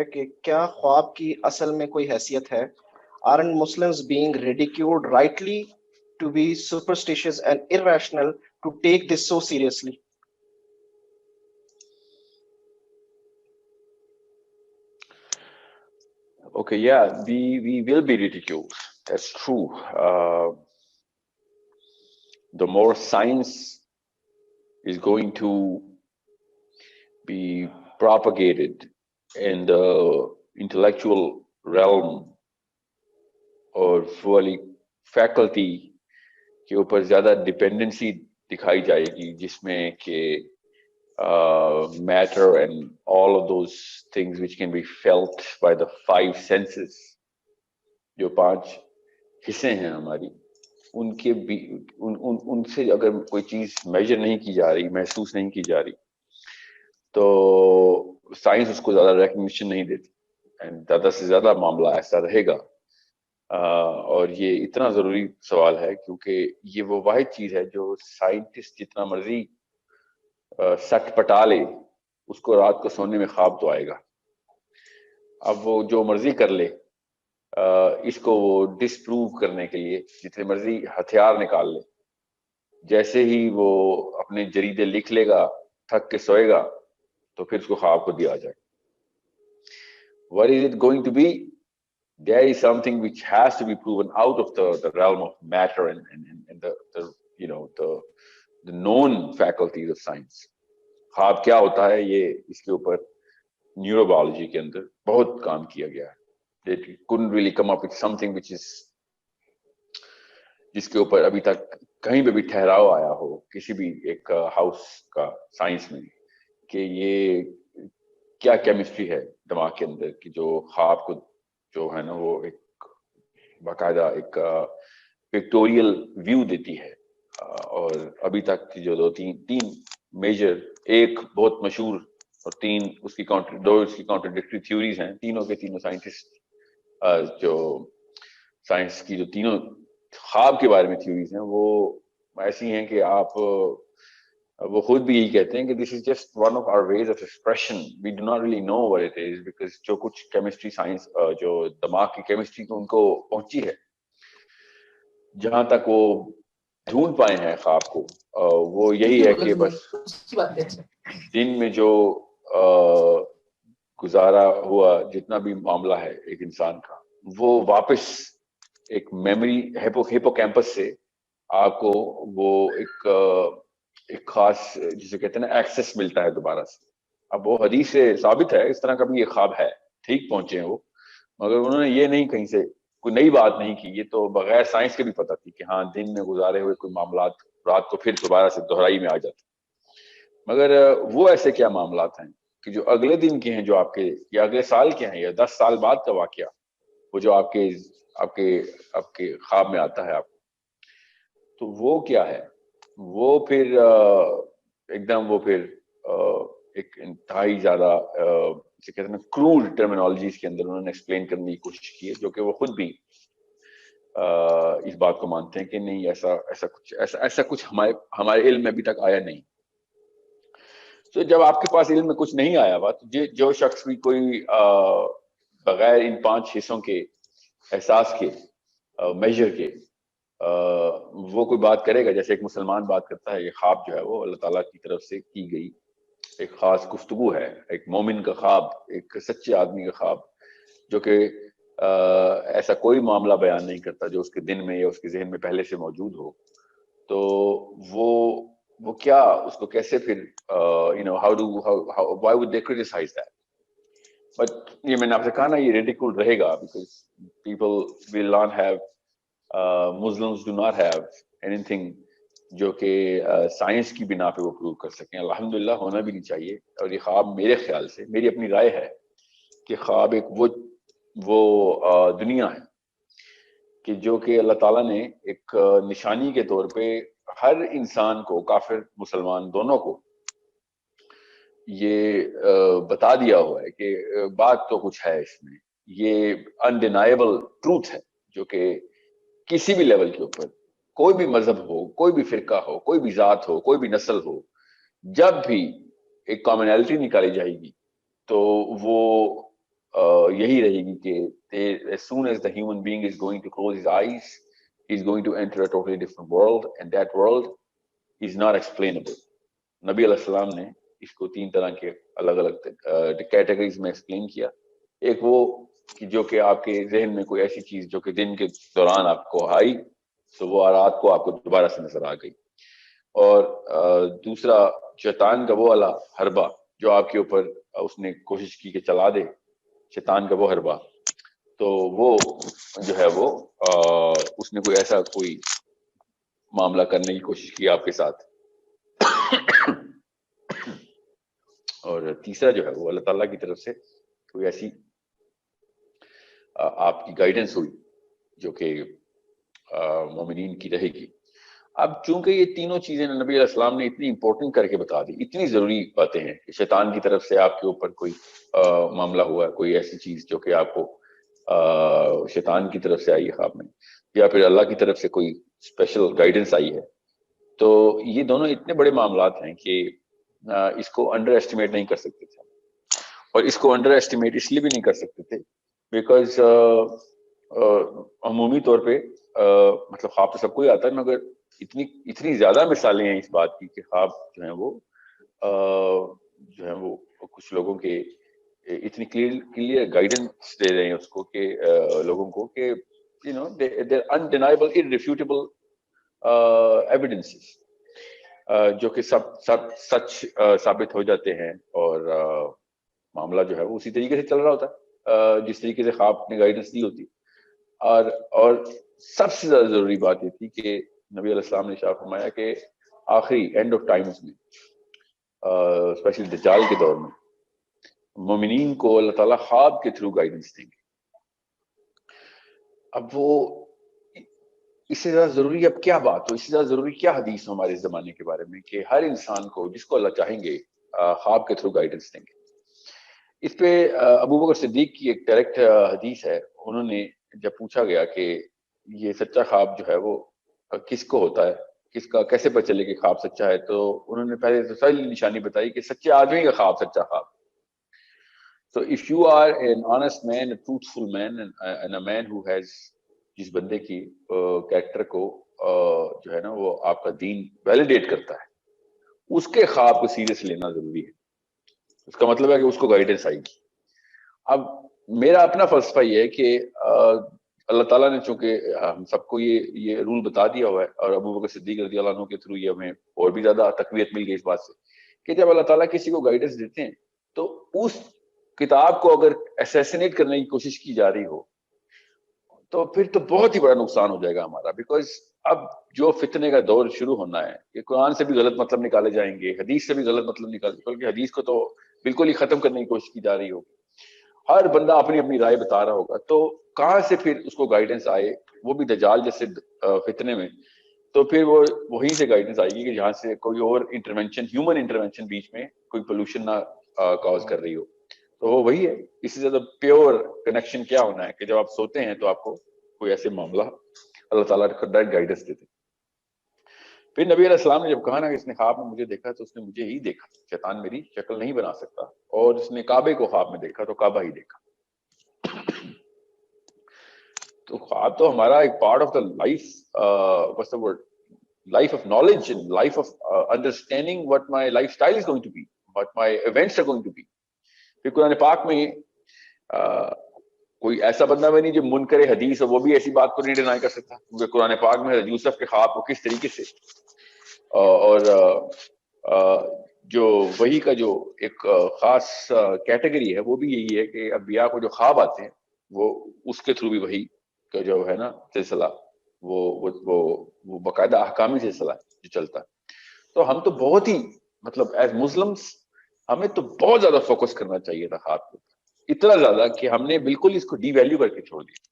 کہ کیا خواب کی اصل میں کوئی حیثیت ہے؟ Aren't Muslims being ridiculed rightly to be superstitious and irrational to take this so seriously? Okay, yeah, we will be ridiculed. That's true. The more science is going to be propagated in the intellectual realm اور والی faculty کے اوپر زیادہ dependency دکھائی جائے گی، جس میں کہ matter and all of those things which can be felt by the 5 senses, جو 5 حصے ہیں ہماری، ان کے بھی ان سے اگر کوئی چیز میجر نہیں کی جا رہی، محسوس نہیں کی جا رہی، تو سائنس اس کو زیادہ ریکگنیشن نہیں دیتی، اینڈ زیادہ سے زیادہ معاملہ ایسا رہے گا. اور یہ اتنا ضروری سوال ہے کیونکہ یہ وہ واحد چیز ہے جو سائنٹسٹ جتنا مرضی سٹ پٹا لے، اس کو رات کو سونے میں خواب تو آئے گا. اب وہ جو مرضی کر لے، اس کو وہ ڈس پروو کرنے کے لیے جتنے مرضی ہتھیار نکال لے، جیسے ہی وہ اپنے جریدے لکھ لے گا، تھک کے سوئے گا، تو پھر اس کو خواب کو دیا جائے. What is it going to be? There is something which has to be proven out of the realm of matter and the known faculties of science. خواب کیا ہوتا ہے، یہ اس کے اوپر نیوروبیولوجی کے اندر بہت کام کیا گیا ہے. They couldn't really come up with something which is جس کے اوپر ابھی تک کہیں پہ بھی ٹھہراؤ آیا ہو کسی بھی ایک ہاؤس کا سائنس میں، کہ یہ کیا کیمسٹری ہے دماغ کے اندر کہ جو خواب کو جو ہے نا وہ ایک باقاعدہ ایک پکٹوریل ویو دیتی ہے. اور ابھی تک کی جو تین میجر، ایک بہت مشہور اور 3 اس کی کانٹرڈکٹری تھیوریز ہیں، تینوں کے تینوں سائنٹسٹ جو سائنس کی جو تینوں خواب کے بارے میں تھیوریز ہیں وہ ایسی ہیں کہ آپ وہ خود بھی یہی کہتے ہیں کہ this is just one of our ways of expression, we do not really know what it is, because جو کچھ کیمسٹری سائنس جو دماغ کی کیمسٹری کو ان کو پہنچی ہے، جہاں تک وہ ڈھونڈ پائے ہیں خواب کو، وہ یہی ہے کہ بس دن میں جو گزارا ہوا جتنا بھی معاملہ ہے ایک انسان کا، وہ واپس ایک میموری ہیپو کیمپس سے آپ کو وہ ایک خاص جسے کہتے ہیں نا ایکسس ملتا ہے دوبارہ سے. اب وہ حدیث سے ثابت ہے اس طرح کا بھی یہ خواب ہے، ٹھیک پہنچے ہیں وہ، مگر انہوں نے یہ نہیں کہیں سے کوئی نئی بات نہیں کی، یہ تو بغیر سائنس کے بھی پتہ تھی کہ ہاں دن میں گزارے ہوئے کوئی معاملات رات کو پھر دوبارہ سے دہرائی میں آ جاتے. مگر وہ ایسے کیا معاملات ہیں کہ جو اگلے دن کے ہیں، جو آپ کے یا اگلے سال کے ہیں یا 10 سال بعد کا واقعہ، وہ جو آپ کے خواب میں آتا ہے آپ کو، تو وہ کیا ہے؟ وہ پھر ایک دم وہ پھر ایک انتہائی زیادہ جسے کہتے ہیں نا کروڈ ٹرمینالوجیز کے اندر انہوں نے ایکسپلین کرنے کی کوشش کی ہے، جو کہ وہ خود بھی اس بات کو مانتے ہیں کہ نہیں، ایسا کچھ ہمارے علم میں ابھی تک آیا نہیں. تو جب آپ کے پاس علم میں کچھ نہیں آیا ہوا، تو جو شخص بھی کوئی بغیر ان 5 حصوں کے احساس کے میجر کے وہ کوئی بات کرے گا، جیسے ایک مسلمان بات کرتا ہے، یہ خواب جو ہے وہ اللہ تعالیٰ کی طرف سے کی گئی ایک خاص گفتگو ہے، ایک مومن کا خواب، ایک سچے آدمی کا خواب، جو کہ ایسا کوئی معاملہ بیان نہیں کرتا جو اس کے دن میں یا اس کے ذہن میں پہلے سے موجود ہو. تو وہ کیا اس کو کیسے پھر why would they criticize that? But یہ میں نے آپ سے کہا نا، یہ ریڈیکول رہے گا because people will not have Muslims do not have anything جو کہ سائنس کی بنا پہ وہ پروو کر سکیں. الحمدللہ ہونا بھی نہیں چاہیے. اور یہ خواب میرے خیال سے، میری اپنی رائے ہے کہ خواب ایک وہ دنیا ہے کہ جو کہ اللہ تعالیٰ نے ایک نشانی کے طور پہ ہر انسان کو، کافر مسلمان دونوں کو، یہ بتا دیا ہوا ہے کہ بات تو کچھ ہے اس میں، یہ انڈینائبل ٹروتھ ہے، جو کہ کسی بھی لیول کے اوپر، کوئی بھی مذہب ہو، کوئی بھی فرقہ ہو، کوئی بھی ذات ہو، کوئی بھی نسل ہو، جب بھی ایک کامنالٹی نکالی جائے گی تو وہ یہی رہے گی کہ as soon as the human being is going to close his eyes, he's going to enter a totally different world, and that world is not explainable. نبی علیہ السلام نے اس کو 3 طرح کے الگ الگ کیٹیگریز میں ایکسپلین کیا. ایک وہ کہ جو کہ آپ کے ذہن میں کوئی ایسی چیز جو کہ دن کے دوران آپ کو آئی تو وہ رات کو آپ کو دوبارہ سے نظر آ گئی. اور دوسرا شیطان کا وہ والا حربہ جو آپ کے اوپر اس نے کوشش کی کہ چلا دے, شیطان کا وہ حربہ, تو وہ جو ہے وہ اس نے کوئی ایسا کوئی معاملہ کرنے کی کوشش کی آپ کے ساتھ. اور تیسرا جو ہے وہ اللہ تعالیٰ کی طرف سے کوئی ایسی آپ کی گائیڈنس ہوئی جو کہ مومنین کی رہے گی. اب چونکہ یہ تینوں چیزیں نبی علیہ السلام نے اتنی امپورٹنٹ کر کے بتا دی, اتنی ضروری باتیں ہیں کہ شیطان کی طرف سے آپ کے اوپر کوئی معاملہ ہوا ہے, کوئی ایسی چیز جو کہ آپ کو شیطان کی طرف سے آئی ہے خواب میں, یا پھر اللہ کی طرف سے کوئی اسپیشل گائیڈنس آئی ہے, تو یہ دونوں اتنے بڑے معاملات ہیں کہ اس کو انڈر ایسٹیمیٹ نہیں کر سکتے تھے. اور اس کو انڈر ایسٹیمیٹ اس لیے بھی نہیں کر سکتے تھے بیکاز عمومی طور پہ مطلب خواب تو سب کو ہی آتا ہے, مگر اتنی زیادہ مثالیں ہیں اس بات کی کہ خواب جو ہیں وہ کچھ لوگوں کے اتنی کلیئر گائیڈنس دے رہے ہیں اس کو کہ لوگوں کو کہ they're undeniable, irrefutable evidences جو کہ سب سچ ثابت ہو جاتے ہیں, اور معاملہ جو ہے وہ اسی طریقے سے چل رہا ہوتا ہے جس طریقے سے خواب نے گائیڈنس دی ہوتی. اور سب سے زیادہ ضروری بات یہ تھی کہ نبی علیہ السلام نے ارشاد فرمایا کہ آخری اینڈ آف ٹائمز میں اسپیشلی دجال کے دور میں مومنین کو اللہ تعالیٰ خواب کے تھرو گائیڈنس دیں گے. اب وہ اس سے زیادہ ضروری اب کیا بات ہو, اس سے زیادہ ضروری کیا حدیث ہو ہمارے زمانے کے بارے میں کہ ہر انسان کو جس کو اللہ چاہیں گے خواب کے تھرو گائیڈنس دیں گے. اس پہ ابو بکر صدیق کی ایک ڈائریکٹ حدیث ہے. انہوں نے جب پوچھا گیا کہ یہ سچا خواب جو ہے وہ کس کو ہوتا ہے, کس کا کیسے پتہ چلے کہ خواب سچا ہے, تو انہوں نے پہلے تو پہلی نشانی بتائی کہ سچے آدمی کا خواب سچا خواب. So if you are an honest man, a truthful man, and a man who has جس بندے کی کریکٹر کو جو ہے نا وہ آپ کا دین ویلیڈیٹ کرتا ہے, اس کے خواب کو سیریس لینا ضروری ہے. اس کا مطلب ہے کہ اس کو گائیڈنس آئے گی. اب میرا اپنا فلسفہ یہ ہے کہ اللہ تعالیٰ نے چونکہ ہم سب کو یہ رول بتا دیا ہوا ہے, اور ابو بکر صدیق رضی اللہ عنہ کے تھرو یہ ہمیں اور بھی زیادہ تقویت مل گئی اس بات سے کہ جب اللہ تعالیٰ کسی کو گائیڈنس دیتے ہیں تو اس کتاب کو اگر اسیسنیٹ کرنے کی کوشش کی جا رہی ہو تو پھر تو بہت ہی بڑا نقصان ہو جائے گا ہمارا. بیکاز اب جو فتنے کا دور شروع ہونا ہے کہ قرآن سے بھی غلط مطلب نکالے جائیں گے, حدیث سے بھی غلط مطلب نکالے, بلکہ حدیث کو تو بالکل ہی ختم کرنے کی کوشش کی جا رہی ہوگی. ہر بندہ اپنی اپنی رائے بتا رہا ہوگا, تو کہاں سے پھر اس کو گائیڈنس آئے, وہ بھی دجال جیسے فتنے میں, تو پھر وہ وہیں سے گائیڈنس آئے گی کہ جہاں سے کوئی اور انٹرونشن, ہیومن انٹرونشن بیچ میں کوئی پولوشن نہ کاز کر رہی ہو. تو وہ وہی ہے. اس سے زیادہ پیور کنیکشن کیا ہونا ہے کہ جب آپ سوتے ہیں تو آپ کو کوئی ایسے معاملہ اللہ تعالیٰ کا ڈائریکٹ گائیڈنس دیتے. پھر نبی علیہ السلام نے جب کہا نا کہ اس نے خواب میں مجھے دیکھا تو اس نے مجھے ہی دیکھا, شیطان میری شکل نہیں بنا سکتا, اور اس نے کعبے کو خواب میں دیکھا تو کعبہ ہی دیکھا. تو خواب تو ہمارا ایک part of the life, what's the word, life of knowledge and life of understanding what my lifestyle is going to be, what my events are going to be. پھر قرآن پاک میں کوئی ایسا بندہ بھی نہیں جو منکر حدیث ہے, وہ بھی ایسی بات کو نہیں ڈینائی کر سکتا, کیونکہ قرآن پاک میں یوسف کے خواب کو کس طریقے سے اور جو وہی کا جو ایک خاص کیٹیگری ہے وہ بھی یہی ہے کہ انبیاء کو جو خواب آتے ہیں وہ اس کے تھرو بھی وہی کا جو ہے نا سلسلہ وہ باقاعدہ احکامی سلسلہ جو چلتا ہے. تو ہم تو بہت ہی مطلب ایز مسلمس ہمیں تو بہت زیادہ فوکس کرنا چاہیے تھا خواب کو, اتنا زیادہ کہ ہم نے بالکل اس کو ڈی ویلیو کر کے چھوڑ دیا.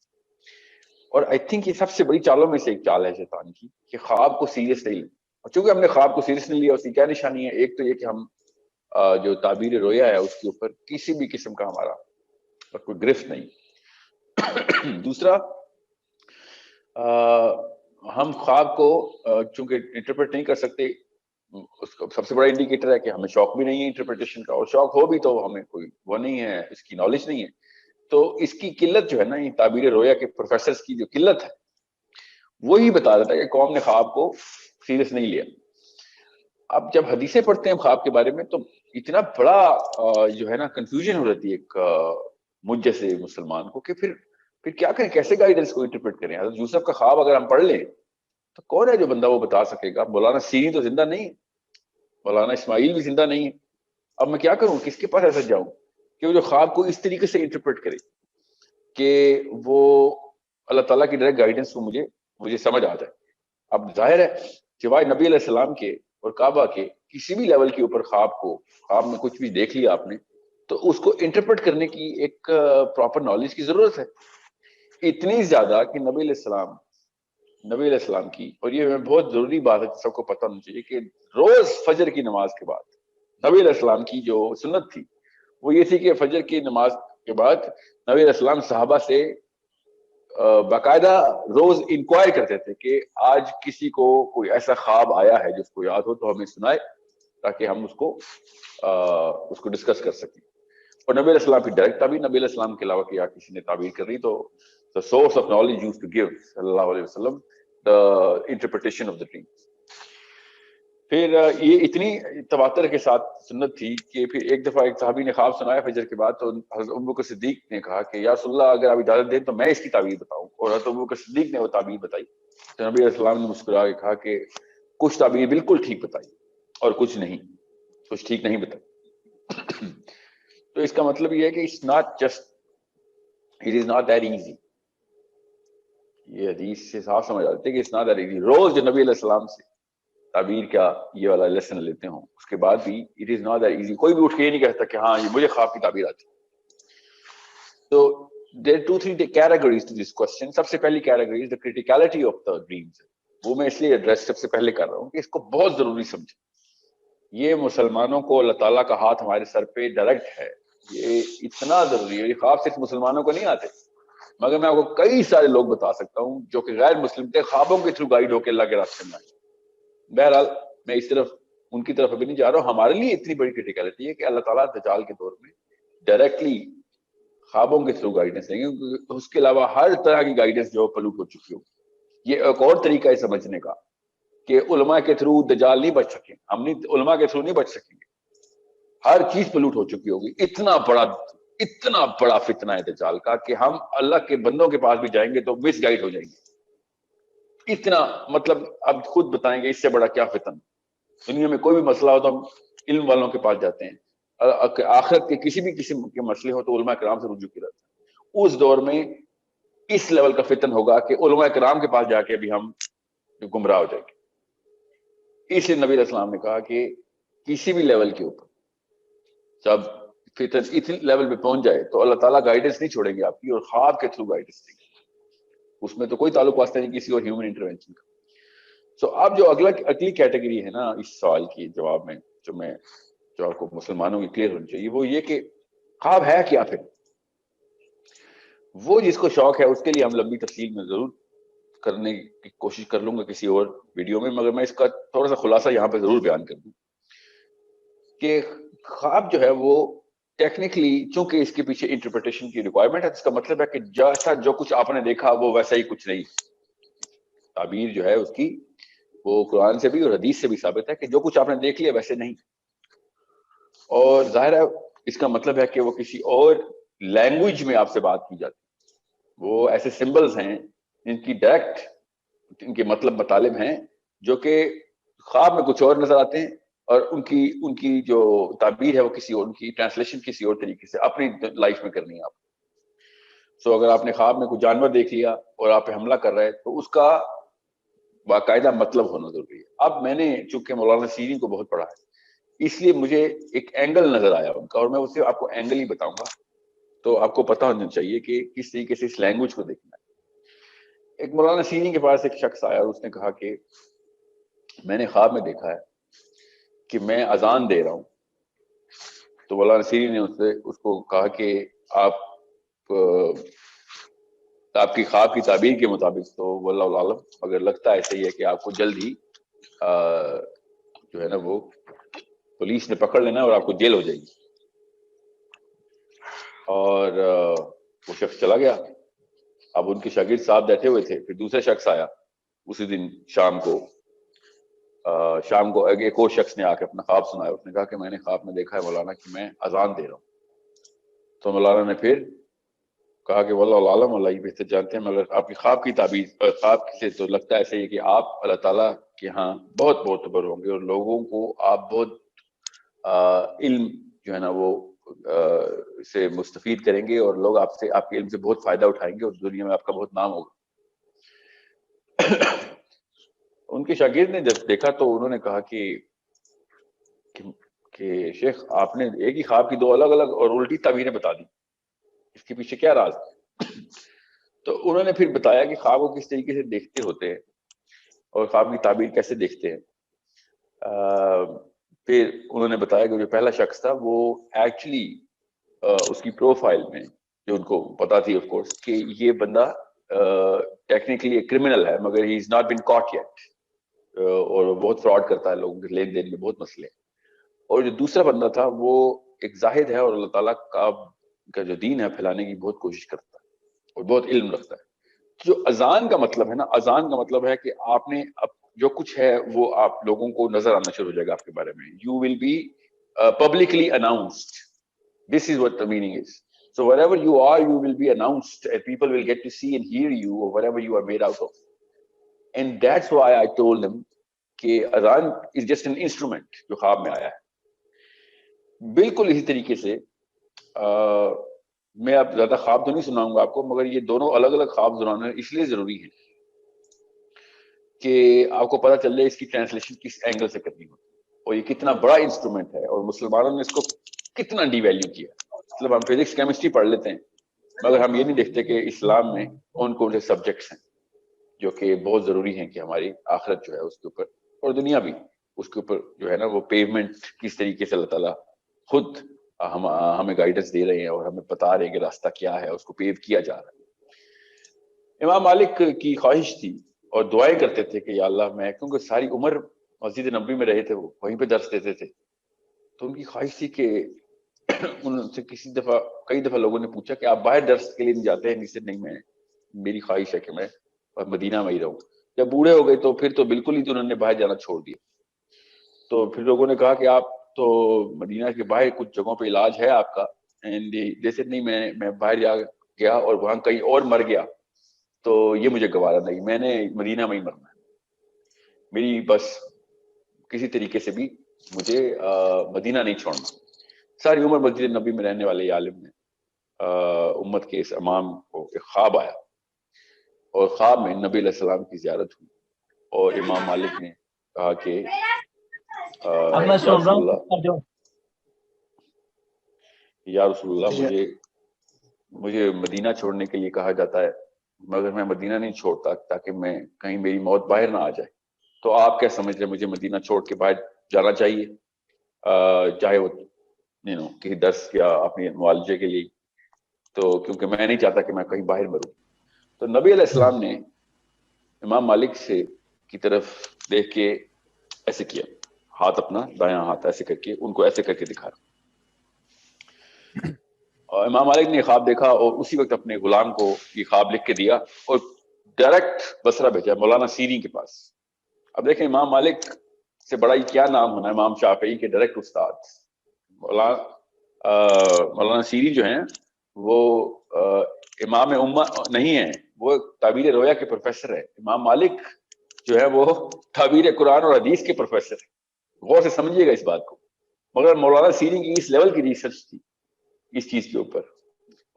اور آئی تھنک یہ سب سے بڑی چالوں میں سے ایک چال ہے شیطان کی کہ خواب کو سیریس نہیں لیں. اور چونکہ ہم نے خواب کو سیریس نہیں لیا, اس کی کیا نشانی ہے؟ ایک تو یہ کہ ہم جو تعبیر رویا ہے اس کے اوپر کسی بھی قسم کا ہمارا کوئی گرفت نہیں. دوسرا, ہم خواب کو چونکہ انٹرپریٹ نہیں کر سکتے, اس کا سب سے بڑا انڈیکیٹر ہے کہ ہمیں شوق بھی نہیں ہے انٹرپریٹیشن کا, اور شوق ہو بھی تو ہمیں کوئی وہ نہیں ہے, اس کی نالج نہیں ہے. تو اس کی قلت جو ہے نا، یہ تعبیر رویا کے پروفیسرز کی جو قلت ہے وہی بتا دیتا ہے کہ قوم نے خواب کو سیریس نہیں لیا. اب جب حدیثیں پڑھتے ہیں خواب کے بارے میں تو اتنا بڑا جو ہے نا کنفیوژن ہو جاتی ہے ایک مجھ جیسے مسلمان کو کہ پھر کیا کریں، کیسے گائیڈنس کو انٹرپریٹ کریں. حضرت یوسف کا خواب اگر ہم پڑھ لیں تو کون ہے جو بندہ وہ بتا سکے گا؟ مولانا سیری تو زندہ نہیں ہے، مولانا اسماعیل بھی زندہ نہیں ہے. اب میں کیا کروں، کس کے پاس ایسا جاؤں کہ وہ جو خواب کو اس طریقے سے انٹرپریٹ کرے کہ وہ اللہ تعالیٰ کی ڈائریکٹ گائیڈنس کو مجھے سمجھ آ جائے. اب ظاہر ہے سوائے نبی علیہ السلام کے اور کعبہ کے کسی بھی لیول کے اوپر خواب میں کچھ بھی دیکھ لیا آپ نے تو اس کو انٹرپریٹ کرنے کی ایک پراپر نالج کی ضرورت ہے. اتنی زیادہ کہ نبی علیہ السلام کی، اور یہ بہت ضروری بات ہے سب کو پتہ ہونا چاہیے کہ روز فجر کی نماز کے بعد نبی علیہ السلام کی جو سنت تھی وہ یہ تھی کہ فجر کی نماز کے بعد نبی علیہ السلام صحابہ سے باقاعدہ روز انکوائر کرتے تھے کہ آج کسی کو کوئی ایسا خواب آیا ہے جس کو یاد ہو تو ہمیں سنائے تاکہ ہم اس کو ڈسکس کر سکیں. اور نبی علیہ السلام کی ڈائریکٹ تعبیر، نبی علیہ السلام کے علاوہ کیا کسی نے تعبیر کر رہی تو the source of knowledge used to give صلی اللہ علیہ وسلم the interpretation of the dream. پھر یہ اتنی تواتر کے ساتھ سنت تھی کہ پھر ایک دفعہ ایک صحابی نے خواب سنایا فجر کے بعد تو حضرت ابوبکر صدیق نے کہا کہ یا رسول اللہ اگر آپ اجازت دیں تو میں اس کی تعبیر بتاؤں، اور حضرت ابوبکر صدیق نے وہ تعبیر بتائی تو نبی علیہ السلام نے مسکرا کے کہا کہ کچھ تعبیر بالکل ٹھیک بتائی اور کچھ ٹھیک نہیں بتائی. تو اس کا مطلب یہ ہے کہ it is not that easy. یہ حدیث سے صاف سمجھ آتے کہ it's not that easy. روز جو نبی علیہ السلام سے تعبیر کا یہ والا لیسن لیتے ہوں اس کے بعد بھی it is not that easy. کوئی بھی اٹھ کے یہ نہیں کہتا کہ ہاں یہ مجھے خواب کی تعبیر آتی. تو there are 2-3 categories to this question. سب سے پہلی category is the criticality of the dreams. وہ میں اس لیے ایڈریس سب سے پہلے کر رہا ہوں کہ اس کو بہت ضروری سمجھیں. یہ مسلمانوں کو اللہ تعالیٰ کا ہاتھ ہمارے سر پہ ڈائریکٹ ہے، یہ اتنا ضروری ہے. یہ خواب صرف مسلمانوں کو نہیں آتے، مگر میں آپ کو کئی سارے لوگ بتا سکتا ہوں جو کہ غیر مسلم تھے، خوابوں کے تھرو گائیڈ ہو کے اللہ کے راستے میں آئے. بہرحال میں ان کی طرف ابھی نہیں جا رہا ہوں. ہمارے لیے اتنی بڑی کرٹیکلٹی ہے کہ اللہ تعالیٰ دجال کے دور میں ڈائریکٹلی خوابوں کے تھرو گائیڈنس دیں گے، اس کے علاوہ ہر طرح کی گائیڈنس جو پلوٹ ہو چکی ہو. یہ ایک اور طریقہ ہے سمجھنے کا کہ علماء کے تھرو دجال نہیں بچ سکیں، ہم نہیں علماء کے تھرو نہیں بچ سکیں گے، ہر چیز پلوٹ ہو چکی ہوگی. اتنا بڑا فتنہ ہے دجال کا کہ ہم اللہ کے بندوں کے پاس بھی جائیں گے تو مس گائیڈ ہو جائیں گے. اتنا مطلب اب خود بتائیں گے اس سے بڑا کیا فتن. دنیا میں کوئی بھی مسئلہ ہو تو ہم علم والوں کے پاس جاتے ہیں، آخرت کے کسی بھی قسم کے مسئلے ہو تو علماء کرام سے رجوع کیا جاتا ہے. اس دور میں اس لیول کا فتن ہوگا کہ علماء کرام کے پاس جا کے بھی ہم گمراہ ہو جائیں گے. اس لیے نبی علیہ السلام نے کہا کہ کسی بھی لیول کے اوپر جب فتن اتنی لیول پہ پہنچ جائے تو اللہ تعالیٰ گائیڈنس نہیں چھوڑیں گے آپ کی، اور خواب کے تھرو گائیڈنس دیں گے. اس میں تو کوئی تعلق واسطہ نہیں کسی اور ہیومن انٹرونشن کا. سو اب جو اگلی کیٹیگری ہے نا اس سوال کی جواب میں جو آپ کو مسلمانوں کی کلیئر ہونی چاہیے وہ یہ کہ خواب ہے کیا. پھر وہ جس کو شوق ہے اس کے لیے ہم لمبی تفصیل میں ضرور کرنے کی کوشش کر لوں گا کسی اور ویڈیو میں، مگر میں اس کا تھوڑا سا خلاصہ یہاں پہ ضرور بیان کر دوں کہ خواب جو ہے وہ ٹیکنیکلی چونکہ اس کے پیچھے انٹرپریٹیشن کی ریکوائرمنٹ ہے، اس کا مطلب ہے کہ جیسا جو کچھ آپ نے دیکھا وہ ویسا ہی کچھ نہیں. تعبیر جو ہے اس کی وہ قرآن سے بھی اور حدیث سے بھی ثابت ہے کہ جو کچھ آپ نے دیکھ لیا ویسے نہیں. اور ظاہر ہے اس کا مطلب ہے کہ وہ کسی اور لینگویج میں آپ سے بات کی جاتی. وہ ایسے سمبلز ہیں جن کی ڈائریکٹ ان کے مطلب مطالب ہیں جو کہ خواب میں کچھ اور نظر آتے ہیں، اور ان کی جو تعبیر ہے وہ کسی اور، ان کی ٹرانسلیشن کسی اور طریقے سے اپنی لائف میں کرنی ہے آپ. سو اگر آپ نے خواب میں کوئی جانور دیکھ لیا اور آپ پہ حملہ کر رہا ہے تو اس کا باقاعدہ مطلب ہونا ضروری ہے. اب میں نے چونکہ مولانا سیری کو بہت پڑھا ہے اس لیے مجھے ایک اینگل نظر آیا ان کا، اور میں اسے آپ کو اینگل ہی بتاؤں گا تو آپ کو پتہ ہونا چاہیے کہ کس طریقے سے اس لینگویج کو دیکھنا ہے. ایک مولانا سیری کے پاس ایک شخص آیا اور اس نے کہا کہ میں نے خواب میں دیکھا ہے کہ میں اذان دے رہا ہوں. تو مولانا سیری نے اس کو کہا کہ آپ کی خواب کی تعبیر کے مطابق تو واللہ عالم، اگر لگتا ہے ایسے ہی ہے کہ آپ کو جلد ہی جو ہے نا وہ پولیس نے پکڑ لینا اور آپ کو جیل ہو جائے گی. اور وہ شخص چلا گیا. اب ان کے شاگرد صاحب بیٹھے ہوئے تھے. پھر دوسرا شخص آیا اسی دن شام کو ایک اور شخص نے آ کے اپنا خواب سنایا. اس نے کہا کہ میں نے خواب میں دیکھا ہے مولانا کہ میں اذان دے رہا ہوں. تو مولانا نے پھر کہا کہ واللہ عالم، اللہ یہ بہتر جانتے ہیں، مگر آپ کی خواب کی تعبیر خواب سے تو لگتا ہے ایسے ہی کہ آپ اللہ تعالیٰ کے ہاں بہت معتبر ہوں گے اور لوگوں کو آپ بہت علم جو ہے نا وہ سے مستفید کریں گے اور لوگ آپ کے علم سے بہت فائدہ اٹھائیں گے اور دنیا میں آپ کا بہت نام ہوگا. ان کے شاگرد نے جب دیکھا تو انہوں نے کہا کہ شیخ آپ نے ایک ہی خواب کی دو الگ الگ اور الٹی تعبیریں بتا دی، اس کے پیچھے کیا راز ہے؟ تو انہوں نے پھر بتایا کہ خواب کو کس طریقے سے دیکھتے ہوتے ہیں اور خواب کی تعبیر کیسے دیکھتے ہیں. پھر انہوں نے بتایا کہ جو پہلا شخص تھا وہ ایکچولی اس کی پروفائل میں جو ان کو پتا تھی آف کورس کہ یہ بندہ ٹیکنیکلی ایک کرمنل ہے مگر ہی is not been caught yet, اور وہ بہت فراڈ کرتا ہے، لوگوں کے لین دین میں بہت مسئلے. اور جو دوسرا بندہ تھا وہ ایک زاہد ہے اور اللہ تعالیٰ کا جو دین ہے پھیلانے کی بہت کوشش کرتا ہے اور بہت علم رکھتا ہے. جو اذان کا مطلب ہے نا، اذان کا مطلب ہے کہ آپ نے جو کچھ ہے وہ آپ لوگوں کو نظر آنا شروع ہو جائے گا آپ کے بارے میں. You will be publicly announced. This is what the meaning is. So wherever you are, you will be announced and people will get to see and hear you or whatever you are made out of. And that's why I told them کہ اذان is just an instrument جو خواب میں آیا ہے. بالکل اسی طریقے سے میں اب زیادہ خواب تو نہیں سناؤں گا آپ کو، مگر یہ دونوں الگ الگ خواب سنانا اس لیے ضروری ہے کہ آپ کو پتہ چل جائے اس کی ٹرانسلیشن کس اینگل سے کرنی ہوتی ہے اور یہ کتنا بڑا انسٹرومنٹ ہے اور مسلمانوں نے اس کو کتنا ڈی ویلیو کیا. مطلب ہم فزکس کیمسٹری پڑھ لیتے ہیں مگر ہم یہ نہیں دیکھتے کہ اسلام میں کون سے سبجیکٹس ہیں جو کہ بہت ضروری ہیں کہ ہماری آخرت جو ہے اس کے اوپر اور دنیا بھی اس کے اوپر جو ہے نا وہ پیومنٹ کس طریقے سے اللہ تعالیٰ خود ہمیں گائیڈنس دے رہے ہیں اور ہمیں بتا رہے ہیں کہ راستہ کیا ہے، اس کو پیو کیا جا رہا ہے. امام مالک کی خواہش تھی اور دعائیں کرتے تھے کہ یا اللہ میں، کیونکہ ساری عمر مسجد نبوی میں رہے تھے، وہ وہیں پہ درس دیتے تھے، تو ان کی خواہش تھی کہ ان سے کئی دفعہ لوگوں نے پوچھا کہ آپ باہر درس کے لیے نہیں جاتے ہیں؟ سے نہیں، میں میری خواہش ہے کہ میں مدینہ میں ہی رہوں. جب بوڑھے ہو گئے تو پھر تو بالکل ہی تو انہوں نے باہر جانا چھوڑ دیا. تو پھر لوگوں نے کہا کہ آپ تو مدینہ کے باہر کچھ جگہوں پہ علاج ہے آپ کا، جیسے نہیں میں باہر جا گیا اور وہاں کہیں اور مر گیا تو یہ مجھے گوارا نہیں، میں نے مدینہ میں ہی مرنا ہے. میری بس کسی طریقے سے بھی مجھے مدینہ نہیں چھوڑنا. ساری عمر مسجد نبی میں رہنے والے عالم نے امت کے اس امام کو ایک خواب آیا اور خواب میں نبی علیہ السلام کی زیارت ہوئی اور امام مالک نے کہا کہ یا رسول اللہ مجھے مدینہ چھوڑنے کے لیے کہا جاتا ہے مگر میں مدینہ نہیں چھوڑتا تاکہ میں کہیں میری موت باہر نہ آ جائے. تو آپ کیا سمجھ رہے مجھے مدینہ چھوڑ کے باہر جانا چاہیے، چاہے وہ کسی درس یا اپنے معالجے کے لیے، تو کیونکہ میں نہیں چاہتا کہ میں کہیں باہر مروں. تو نبی علیہ السلام نے امام مالک سے کی طرف دیکھ کے ایسے کیا، ہاتھ اپنا دایاں ہاتھ ایسے کر کے ان کو ایسے کر کے دکھایا. اور امام مالک نے خواب دیکھا اور اسی وقت اپنے غلام کو یہ خواب لکھ کے دیا اور ڈائریکٹ بصرہ بھیجا مولانا سیری کے پاس. اب دیکھیں امام مالک سے بڑا ہی کیا نام ہونا ہے، امام شافعی کے ڈائریکٹ استاد. مولانا سیری جو ہیں وہ امام امہ نہیں ہیں، وہ تعبیر رویا کے پروفیسر ہیں. امام مالک جو ہے وہ تعبیر قرآن اور حدیث کے پروفیسر ہیں. غور سے سمجھیے گا اس بات کو. مگر مولانا سیری کی اس لیول کی ریسرچ تھی اس چیز کے اوپر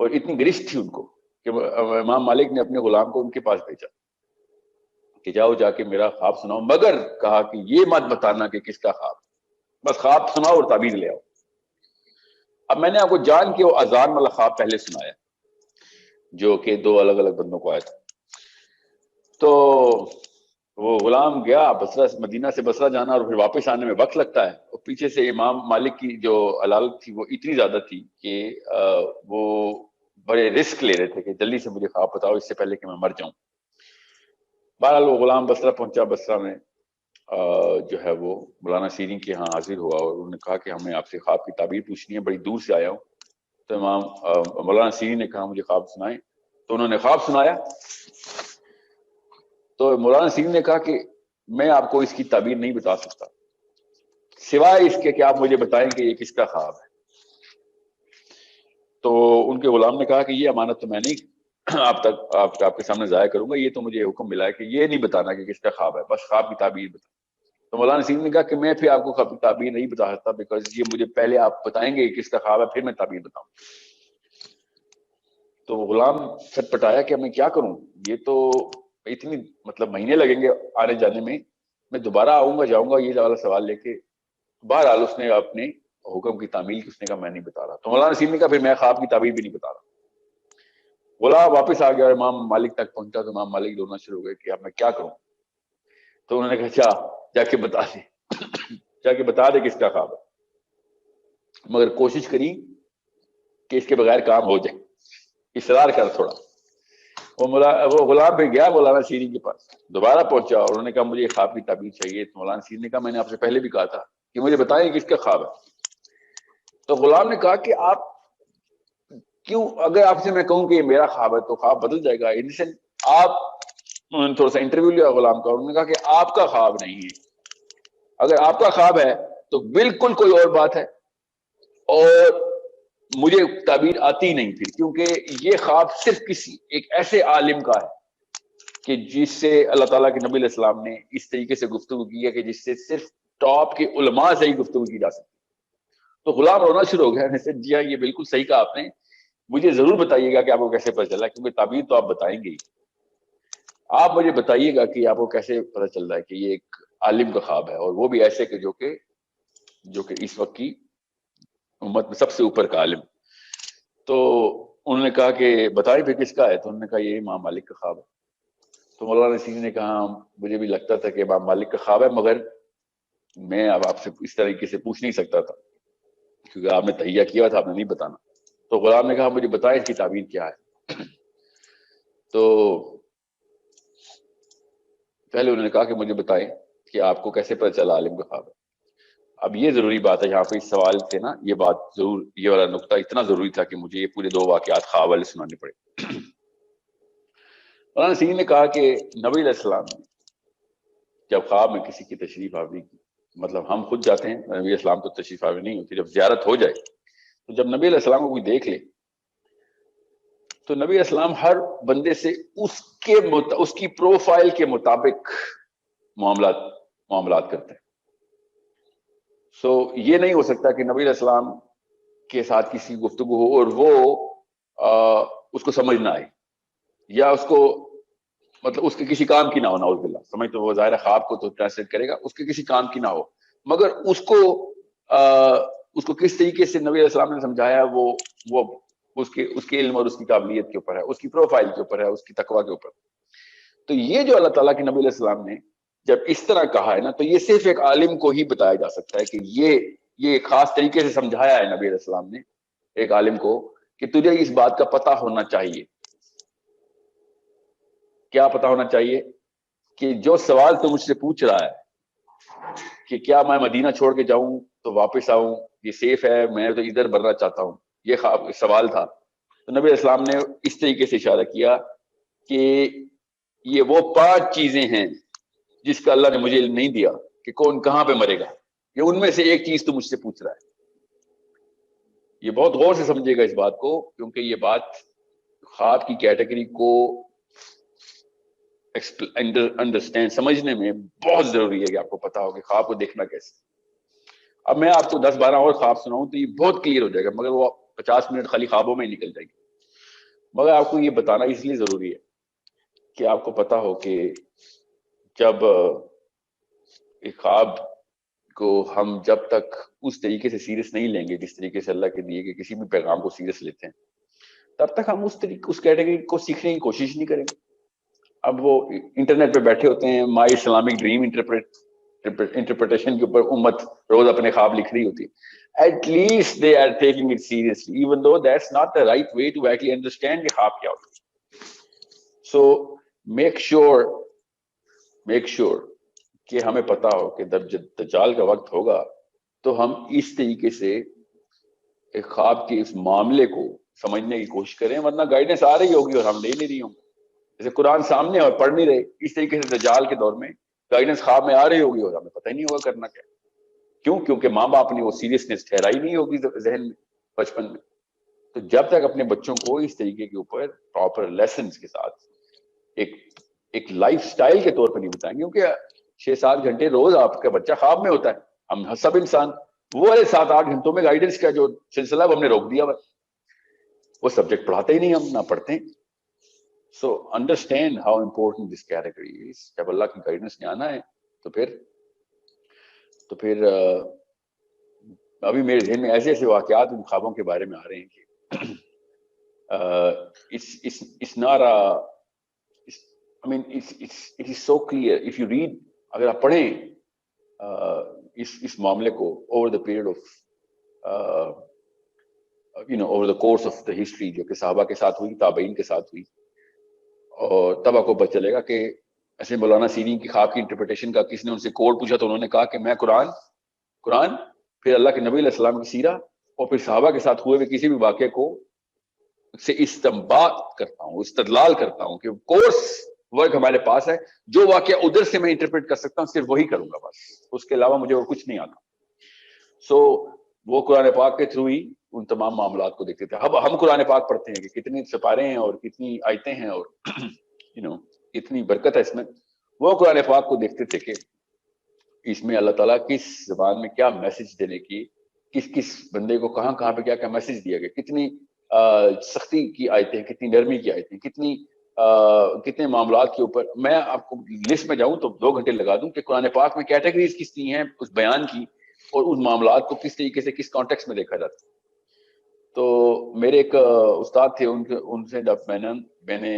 اور اتنی گرشت تھی ان کو کہ امام مالک نے اپنے غلام کو ان کے پاس بھیجا کہ جاؤ جا کے میرا خواب سناؤ، مگر کہا کہ یہ مت بتانا کہ کس کا خواب، بس خواب سناؤ اور تعبیر لے آؤ. اب میں نے آپ کو جان کے وہ اذان والا خواب پہلے سنایا جو کہ دو الگ الگ بندوں کو آیا تھا. تو وہ غلام گیا بصرہ، مدینہ سے بصرہ جانا اور پھر واپس آنے میں وقت لگتا ہے، اور پیچھے سے امام مالک کی جو علالت تھی وہ اتنی زیادہ تھی کہ وہ بڑے رسک لے رہے تھے کہ جلدی سے مجھے خواب بتاؤ اس سے پہلے کہ میں مر جاؤں. بہرحال وہ غلام بصرہ پہنچا. بصرہ میں جو ہے وہ مولانا سیری کے ہاں حاضر ہوا اور انہوں نے کہا کہ ہمیں آپ سے خواب کی تعبیر پوچھنی ہے، بڑی دور سے آیا ہوں. تو امام مولانا سینی نے کہا مجھے خواب سنائیں، تو انہوں نے خواب سنایا. تو مولانا سینی نے کہا کہ میں آپ کو اس کی تعبیر نہیں بتا سکتا سوائے اس کے کہ آپ مجھے بتائیں کہ یہ کس کا خواب ہے. تو ان کے غلام نے کہا کہ یہ امانت تو میں نہیں آپ کے سامنے ضائع کروں گا، یہ تو مجھے حکم ملا ہے کہ یہ نہیں بتانا کہ کس کا خواب ہے، بس خواب کی تعبیر بتا. تو مولانا سینی نے کہا کہ میں پھر آپ کو خواب کی تعبیر نہیں بتا سکتا، بیکاز یہ مجھے پہلے آپ بتائیں گے کس کا خواب ہے پھر میں تعبیر بتاؤں. تو غلام چھٹ پٹایا کہ میں کیا کروں، یہ تو اتنی مہینے لگیں گے آنے جانے میں دوبارہ آؤں گا جاؤں گا یہ والا سوال لے کے. بہرحال اس نے اپنے حکم کی تعمیل کی، اس نے کہا میں نہیں بتا رہا. تو مولانا سینی نے کہا پھر میں خواب کی تعبیر بھی نہیں بتا رہا. غلام واپس آ گیا اور امام مالک تک پہنچا تو امام مالک رونا شروع ہو گئے کہ اب میں کیا کروں. تو انہوں نے کہا جا کے بتا دے جا کے بتا دے کس کا خواب ہے، مگر کوشش کری کہ اس کے بغیر کام ہو جائے، اصرار کر تھوڑا. وہ غلام پہ گیا مولانا سینی کے پاس، دوبارہ پہنچا اور انہوں نے کہا مجھے خواب کی تعبیر چاہیے. تو مولانا سینی نے کہا میں نے آپ سے پہلے بھی کہا تھا کہ مجھے بتائیں کس کا خواب ہے. تو غلام نے کہا کہ آپ کیوں، اگر آپ سے میں کہوں کہ یہ میرا خواب ہے تو خواب بدل جائے گا. آپ، انہوں نے تھوڑا سا انٹرویو لیا غلام کا، انہوں نے کہا کہ آپ کا خواب نہیں ہے، اگر آپ کا خواب ہے تو بالکل کوئی اور بات ہے اور مجھے تعبیر آتی نہیں پھر، کیونکہ یہ خواب صرف کسی ایک ایسے عالم کا ہے کہ جس سے اللہ تعالیٰ کے نبی علیہ السلام نے اس طریقے سے گفتگو کی ہے کہ جس سے صرف ٹاپ کے علماء سے ہی گفتگو کی جا سکتی. تو غلام رونا شروع ہو گیا. جی ہاں یہ بالکل صحیح کہا آپ نے، مجھے ضرور بتائیے گا کہ آپ کو کیسے پتہ چلا، کیونکہ تعبیر تو آپ بتائیں گے ہی. آپ مجھے بتائیے گا کہ آپ کو کیسے پتہ چل رہا ہے کہ یہ ایک عالم کا خواب ہے، اور وہ بھی ایسے کہ جو کہ اس وقت کی امت میں سب سے اوپر کا عالم. تو انہوں نے کہا کہ بتائیں پھر کس کا ہے. تو انہوں نے کہا یہ امام مالک کا خواب ہے. تو مولانا سینی نے کہا مجھے بھی لگتا تھا کہ امام مالک کا خواب ہے، مگر میں اب آپ سے اس طریقے سے پوچھ نہیں سکتا تھا کیونکہ آپ نے تہیہ کیا تھا، آپ نے نہیں بتانا. تو غلام نے کہا مجھے بتائیں اس کی تعبیر کیا ہے. تو پہلے انہوں نے کہا کہ مجھے بتائیں کہ آپ کو کیسے پتہ چلا عالم کا خواب ہے. اب یہ ضروری بات ہے یہاں پہ اس سوال سے نا، یہ بات ضرور، یہ والا نقطہ اتنا ضروری تھا کہ مجھے یہ پورے 2 واقعات خواب والے سنانے پڑے. مولانا سینی نے کہا کہ نبی علیہ السلام نے جب خواب میں کسی کی تشریف آوری کی، ہم خود جاتے ہیں، نبی علیہ السلام تو تشریف آوری نہیں ہوتی، جب زیارت ہو جائے تو جب نبی علیہ السلام کو کوئی دیکھ لے تو نبی علیہ السلام ہر بندے سے اس کی پروفائل کے مطابق معاملات کرتے ہیں. یہ نہیں ہو سکتا کہ نبی علیہ السلام کے ساتھ کسی گفتگو ہو اور وہ اس کو سمجھ نہ آئے، یا اس کو اس کے کسی کام کی نہ ہو. نعوذ باللہ، سمجھ تو وہ ظاہر خواب کو تو ٹرانسلیٹ کرے گا، اس کے کسی کام کی نہ ہو، مگر اس کو کس طریقے سے نبی علیہ السلام نے سمجھایا وہ اس کے علم اور اس کی قابلیت کے اوپر ہے، اس کی پروفائل کے اوپر ہے، اس کی تقوی کے اوپر. تو یہ جو اللہ تعالیٰ کے نبی علیہ السلام نے جب اس طرح کہا ہے نا، تو یہ صرف ایک عالم کو ہی بتایا جا سکتا ہے کہ یہ خاص طریقے سے سمجھایا ہے نبی علیہ السلام نے ایک عالم کو کہ تجھے اس بات کا پتہ ہونا چاہیے. کیا پتہ ہونا چاہیے؟ کہ جو سوال تو مجھ سے پوچھ رہا ہے کہ کیا میں مدینہ چھوڑ کے جاؤں تو واپس آؤں، یہ سیف ہے، میں تو ادھر بننا چاہتا ہوں، یہ سوال تھا. تو نبی علیہ السلام نے اس طریقے سے اشارہ کیا کہ یہ وہ 5 چیزیں ہیں جس کا اللہ نے مجھے علم نہیں دیا کہ کون کہاں پہ مرے گا، یہ ان میں سے ایک چیز تو مجھ سے پوچھ رہا ہے. یہ بہت غور سے سمجھے گا اس بات کو، کیونکہ یہ بات خواب کی کیٹیگری کو انڈرسٹینڈ سمجھنے میں بہت ضروری ہے کہ آپ کو پتا ہو کہ خواب کو دیکھنا کیسے. اب میں آپ کو 10-12 اور خواب سناؤں تو یہ بہت کلیئر ہو جائے گا، مگر وہ 50 منٹ خالی خوابوں میں ہی نکل جائے گی. مگر آپ کو یہ بتانا اس لیے ضروری ہے کہ آپ کو پتا ہو کہ جب ایک خواب کو ہم جب تک اس طریقے سے سیریس نہیں لیں گے جس طریقے سے اللہ کے دیے کہ کسی بھی پیغام کو سیریس لیتے ہیں، تب تک ہم اس کیٹیگری کو سیکھنے کی کوشش نہیں کریں گے. اب وہ انٹرنیٹ پہ بیٹھے ہوتے ہیں، مائی اسلامک ڈریم انٹرپریٹیشن کے اوپر امت روز اپنے خواب لکھ رہی ہوتی ہے. At least they are taking it seriously, even though that's not the right way to actually understand کہ خواب کیا ہوتا ہے. So make sure کہ ہمیں پتا ہو کہ جب دجال کا وقت ہوگا تو ہم اس طریقے سے ایک خواب کے اس معاملے کو سمجھنے کی کوشش کریں, ورنہ گائیڈنس آ رہی ہوگی اور ہم لے نہیں رہی ہوں. جیسے قرآن سامنے اور پڑھ نہیں رہے, اس طریقے سے دجال کے دور میں گائیڈنس خواب میں آ رہی ہوگی اور ہمیں پتہ ہی نہیں ہوگا کرنا کیا. کیوں؟ کیونکہ ماں باپ نے وہ سیریسنس ٹھہرائی نہیں ہوگی ذہن میں بچپن میں. تو جب تک اپنے بچوں کو اس طریقے کے اوپر پراپر لیسنس کے ساتھ ایک لائف سٹائل کے طور پر نہیں بتائیں گے, کیونکہ 6-7 گھنٹے روز آپ کا بچہ خواب میں ہوتا ہے, ہم سب انسان, وہ والے 7-8 گھنٹوں میں گائیڈنس کا جو سلسلہ ہم نے روک دیا, وہ سبجیکٹ پڑھاتے ہی نہیں, ہم نہ پڑھتے ہیں. So understand how important this category is. جب اللہ کی گائیڈنس نے آنا ہے تو پھر ابھی میرے ذہن میں ایسے ایسے واقعات ان خوابوں کے بارے میں آ رہے ہیں کہ it's not a, I mean it is so clear if you read, اگر آپ پڑھیں اس معاملے کو over the period of over the course of the history, جو کہ صحابہ کے ساتھ ہوئی, تابعین کے ساتھ ہوئی, اور تب آپ کو پتہ چلے گا کہ ایسے مولانا سیرین کی خواب کی انٹرپریٹیشن کا کسی نے ان سے کوڈ پوچھا تو انہوں نے کہا کہ میں قرآن پھر اللہ کے نبی علیہ السلام کی سیرت اور پھر صحابہ کے ساتھ ہوئے کسی بھی واقعے کو سے استنباط کرتا ہوں, استدلال کرتا ہوں کہ کورس ورک ہمارے پاس ہے, جو واقعہ ادھر سے میں انٹرپریٹ کر سکتا ہوں صرف وہی کروں گا, بس اس کے علاوہ مجھے اور کچھ نہیں آتا. سو وہ قرآن پاک کے تھرو ہی ان تمام معاملات کو دیکھتے تھے. اب ہم قرآن پاک پڑھتے ہیں کہ کتنی سپارے ہیں اور کتنی آیتیں ہیں اور اتنی برکت ہے اس میں. وہ قرآن پاک کو دیکھتے تھے کہ اس میں اللہ تعالیٰ کس زبان میں کیا میسج دینے کی, کس بندے کو کہاں پہ کیا میسج دیا گیا, کتنی سختی کی آیتیں, کتنی نرمی کی آیتیں, کتنے معاملات کے اوپر. میں آپ کو لسٹ میں جاؤں تو 2 گھنٹے لگا دوں کہ قرآن پاک میں کیٹیگریز کتنی ہیں اس بیان کی, اور اس معاملات کو کس طریقے سے کس کانٹیکس میں دیکھا جاتا ہے. تو میرے ایک استاد تھے, ان سے جب میں نے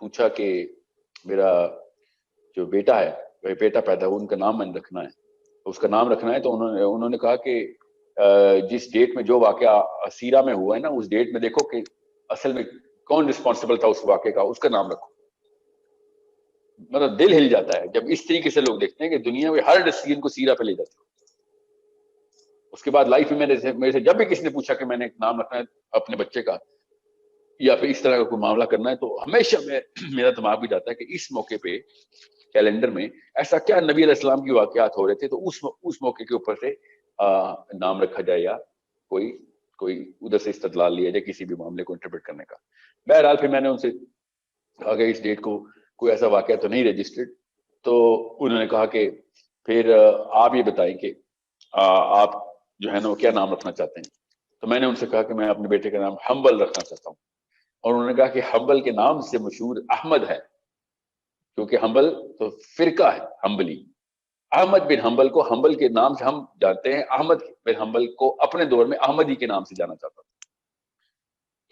پوچھا کہ میرا جو بیٹا ہے, بیٹا پیدا ہوا, ان کا نام میں نے رکھنا ہے, اس کا نام رکھنا ہے, تو انہوں نے کہا کہ جس ڈیٹ میں جو واقعہ سیرہ میں ہوا ہے نا, اس ڈیٹ میں دیکھو کہ اصل میں کون رسپانسبل تھا اس واقعے کا, اس کا نام رکھو. مطلب دل ہل جاتا ہے جب اس طریقے سے لوگ دیکھتے ہیں کہ دنیا میں ہر ڈسیزن کو سیرہ پہ لے جاتے ہیں. اس کے بعد لائف میں میرے سے جب بھی کسی نے پوچھا کہ میں نے ایک نام رکھنا ہے اپنے بچے کا یا پھر اس طرح کا کوئی معاملہ کرنا ہے, تو ہمیشہ میرا دماغ بھی جاتا ہے کہ اس موقع پہ کیلنڈر میں ایسا کیا نبی علیہ السلام کی واقعات ہو رہے تھے, تو اس موقع کے اوپر سے نام رکھا جائے یا کوئی ادھر سے استدلال لیا جائے کسی بھی معاملے کو انٹرپریٹ کرنے کا. بہرحال پھر میں نے ان سے کہا کہ اس ڈیٹ کو کوئی ایسا واقعہ تو نہیں رجسٹرڈ. تو انہوں نے کہا کہ پھر آپ یہ بتائیں کہ آپ جو ہے نا وہ کیا نام رکھنا چاہتے ہیں. تو میں نے ان سے کہا کہ میں اپنے بیٹے کا نام حنبل رکھنا چاہتا ہوں, اور انہوں نے کہا کہ حنبل کے نام سے مشہور احمد ہے, کیونکہ حنبل تو فرقہ ہے حنبلی. احمد بن حنبل کو حنبل کے نام سے ہم جانتے ہیں, احمد بن حنبل کو اپنے دور میں احمدی کے نام سے جانا چاہتا تھا.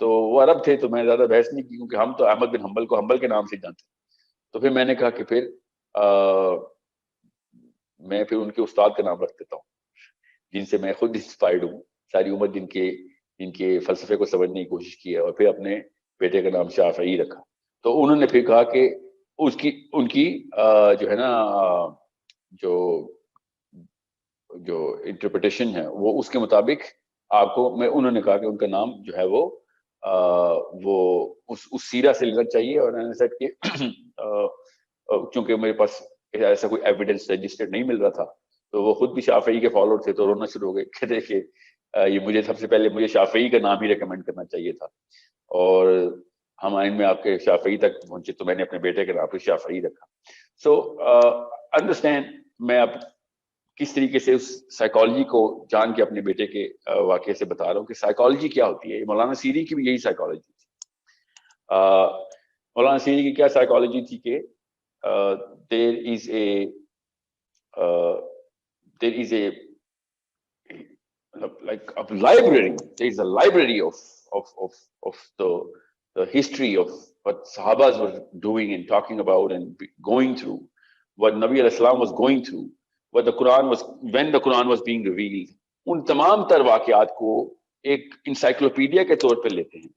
تو وہ عرب تھے تو میں زیادہ بحث نہیں کی, کیونکہ ہم تو احمد بن حنبل کو حنبل کے نام سے جانتے ہیں. تو پھر میں نے کہا کہ پھر میں پھر ان کے استاد کا نام رکھ دیتا ہوں, جن سے میں خود انسپائرڈ ہوں, ساری عمر جن کے فلسفے کو سمجھنے کی کوشش کی ہے, اور پھر اپنے بیٹے کا نام شافعی رکھا. تو انہوں نے پھر کہا کہ ان کی جو ہے نا جو انٹرپریٹیشن ہے وہ اس کے مطابق آپ کو انہوں نے کہا کہ ان کا نام جو ہے وہ اس سیرہ سے لینا چاہیے. اور میں نے سیٹ کہ چونکہ میرے پاس ایسا کوئی ایویڈنس رجسٹرڈ نہیں مل رہا تھا, تو وہ خود بھی شافعی کے فالوور تھے, تو رونا شروع ہو گئے, کہتے کہ یہ مجھے سب سے پہلے مجھے شافعی کا نام ہی ریکمینڈ کرنا چاہیے تھا, اور ہم آئین میں آپ کے شافعی تک پہنچے, تو میں نے اپنے بیٹے کے نام پہ شافعی رکھا. سو انڈرسٹینڈ میں اب کس طریقے سے اس سائیکالوجی کو جان کے اپنے بیٹے کے واقعے سے بتا رہا ہوں کہ سائیکالوجی کیا ہوتی ہے. مولانا سیری کی بھی یہی سائیکالوجی تھی. مولانا سیری کی کیا سائیکالوجی تھی کہ there is a like a library. There is a library of the history of what Sahabas were doing and talking about and going through, what Nabi alayhi salam was going through, what the Quran was, when the Quran was being revealed. ان تمام تر واقعات کو ایک encyclopedia کے طور پر لیتے ہیں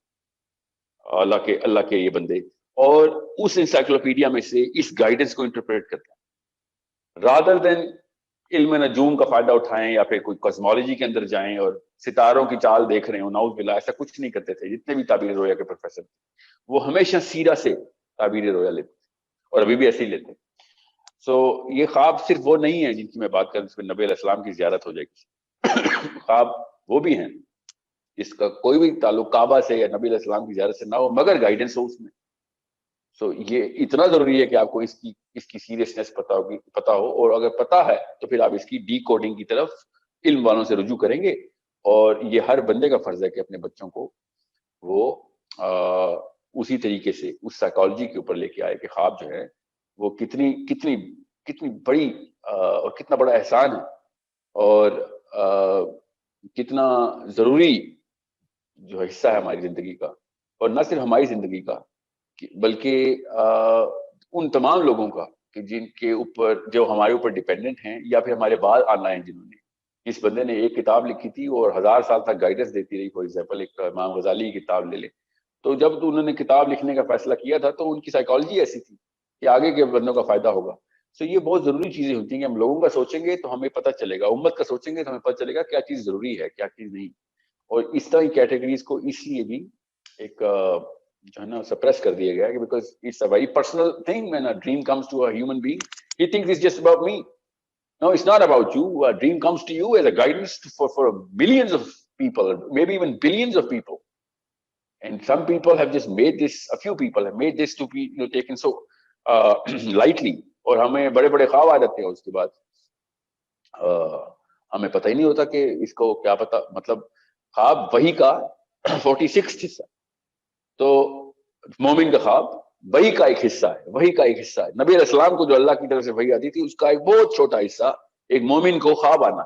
اللہ کے یہ بندے, اور اس انسائکلوپیڈیا میں سے اس گائیڈنس کو انٹرپریٹ کرتے ہیں, rather than علم نجوم کا فائدہ اٹھائیں یا پھر کوئی کاسمولوجی کے اندر جائیں اور ستاروں کی چال دیکھ رہے ہوں، نعوذ باللہ، ایسا کچھ نہیں کرتے تھے. جتنے بھی تعبیر رویا کے پروفیسر تھے وہ ہمیشہ سیرہ سے تعبیر رویا لیتے اور ابھی بھی ایسے ہی لیتے. سو یہ خواب صرف وہ نہیں ہے جن کی میں بات کروں جس میں نبی علیہ السلام کی زیارت ہو جائے گی. خواب وہ بھی ہیں جس کا کوئی بھی تعلق کعبہ سے یا نبی علیہ السلام کی زیارت سے نہ ہو مگر گائیڈنس ہو اس میں. سو یہ اتنا ضروری ہے کہ آپ کو اس کی سیریسنس پتا ہو، اور اگر پتا ہے تو پھر آپ اس کی ڈی کوڈنگ کی طرف علم والوں سے رجوع کریں گے. اور یہ ہر بندے کا فرض ہے کہ اپنے بچوں کو وہ اسی طریقے سے اس سائیکالوجی کے اوپر لے کے آئے کہ خواب جو ہے وہ کتنی بڑی اور کتنا بڑا احسان ہے، اور کتنا ضروری جو حصہ ہے ہماری زندگی کا، اور نہ صرف ہماری زندگی کا بلکہ ان تمام لوگوں کا کہ جن کے اوپر جو ہمارے اوپر ڈیپینڈنٹ ہیں یا پھر ہمارے بعد آن لائن جنہوں نے. اس بندے نے ایک کتاب لکھی تھی اور 1000 سال تک گائیڈنس دیتی رہی. فار ایگزامپل ایک امام غزالی کی کتاب لے لیں، تو جب انہوں نے کتاب لکھنے کا فیصلہ کیا تھا تو ان کی سائیکالوجی ایسی تھی کہ آگے کے بندوں کا فائدہ ہوگا. سو یہ بہت ضروری چیزیں ہوتی ہیں کہ ہم لوگوں کا سوچیں گے تو ہمیں پتہ چلے گا، امت کا سوچیں گے تو ہمیں پتہ چلے گا کیا چیز ضروری ہے کیا چیز نہیں. اور اس طرح کی کیٹیگریز کو اس لیے بھی ایک جو ہے نا سپریس کر دیا گیا کہ because it's a very personal thing. When a dream comes to a human being he thinks it's just about me. No, it's not about you. A dream comes to you as a guidance for millions of people, maybe even billions of people. And some people have just made this, a few people have made this to be taken so lightly. اور ہمیں بڑے بڑے خواب آ جاتے ہیں اس کے بعد ہمیں پتہ ہی نہیں ہوتا کہ اس کو کیا پتہ. مطلب خواب وحی کا 46 حصہ، تو مومن کا خواب وحی کا ایک حصہ ہے، وحی کا ایک حصہ ہے. نبی علیہ السلام کو جو اللہ کی طرف سے وحی آتی تھی اس کا ایک بہت چھوٹا حصہ ایک مومن کو خواب آنا.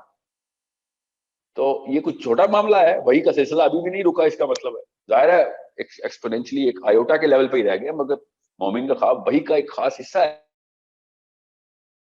تو یہ کچھ چھوٹا معاملہ ہے، وحی کا سلسلہ ابھی بھی نہیں رکا. اس کا مطلب ہے ظاہر ہے ایکسپونینشلی ایک آیوٹا کے لیول پہ ہی رہ گیا، مگر مومن کا خواب وحی کا ایک خاص حصہ ہے.